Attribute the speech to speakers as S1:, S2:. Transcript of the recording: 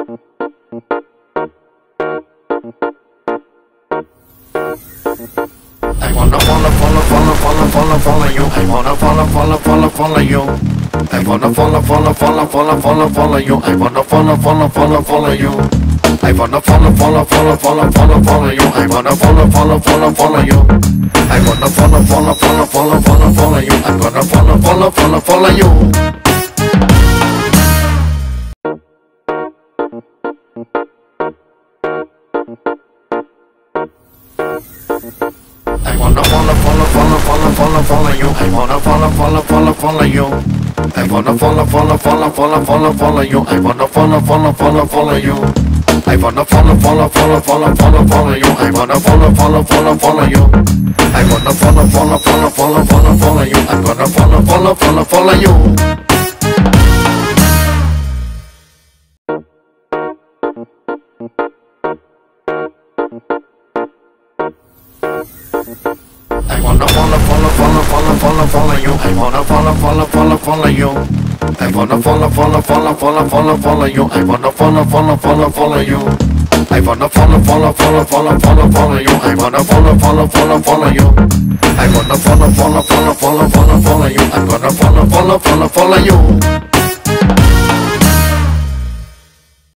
S1: I wanna follow you. I wanna follow you. I wanna follow you. I wanna follow you. I wanna follow you. I wanna follow you. I wanna follow you. I wanna follow you. I'm gonna follow you. I wanna follow you. I wanna follow you. I wanna follow you. I wanna follow you. I wanna follow you. I wanna follow you. I wanna follow you. I'm gonna follow you. I wanna follow you. I wanna follow you. I wanna follow you. I wanna follow you. I wanna follow you. I wanna follow you. I wanna follow you. I'm gonna follow you.